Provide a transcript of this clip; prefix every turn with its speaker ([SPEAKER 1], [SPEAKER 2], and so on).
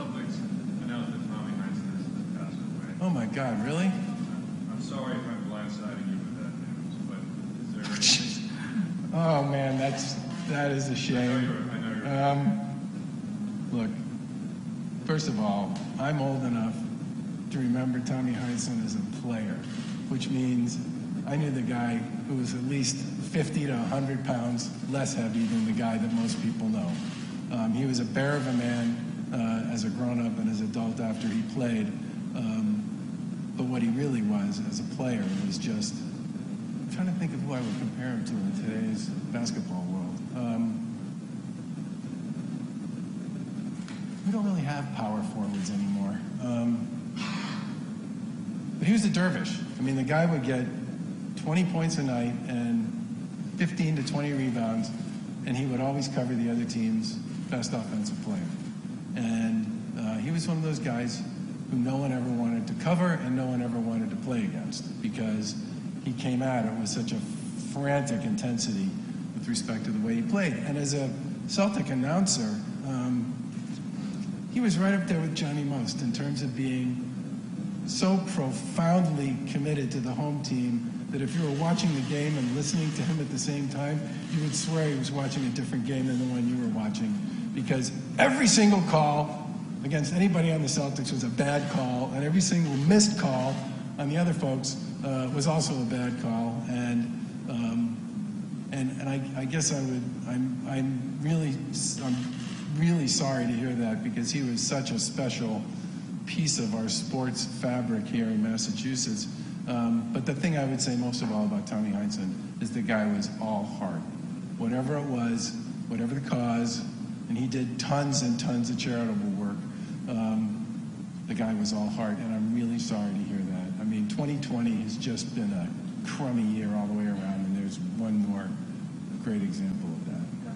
[SPEAKER 1] Celtics announced that Tommy Heinsohn has passed away.
[SPEAKER 2] Oh my God, really?
[SPEAKER 1] I'm sorry if I'm blindsiding you with that news, but is there anything?
[SPEAKER 2] Oh man, that is a shame.
[SPEAKER 1] I know you're
[SPEAKER 2] Look, first of all, I'm old enough to remember Tommy Heinsohn as a player, which means I knew the guy who was at least 50 to 100 pounds less heavy than the guy that most people know. He was a bear of a man as a grown-up and as an adult after he played. But what he really was as a player was just, I'm trying to think of who I would compare him to in today's basketball world. We don't really have power forwards anymore. But he was a dervish. I mean, the guy would get 20 points a night and 15 to 20 rebounds, and he would always cover the other team's best offensive player. And he was one of those guys who no one ever wanted to cover and no one ever wanted to play against because he came at it with such a frantic intensity with respect to the way he played. And as a Celtic announcer, he was right up there with Johnny Most in terms of being so profoundly committed to the home team that if you were watching the game and listening to him at the same time, you would swear he was watching a different game than the one you were watching, because every single call against anybody on the Celtics was a bad call, and every single missed call on the other folks was also a bad call. And I guess I'm really sorry to hear that, because he was such a special piece of our sports fabric here in Massachusetts. But the thing I would say most of all about Tommy Heinsohn is the guy was all heart. Whatever it was, whatever the cause, and he did tons and tons of charitable work, the guy was all heart, and I'm really sorry to hear that. I mean, 2020 has just been a crummy year all the way around, and there's one more great example of that.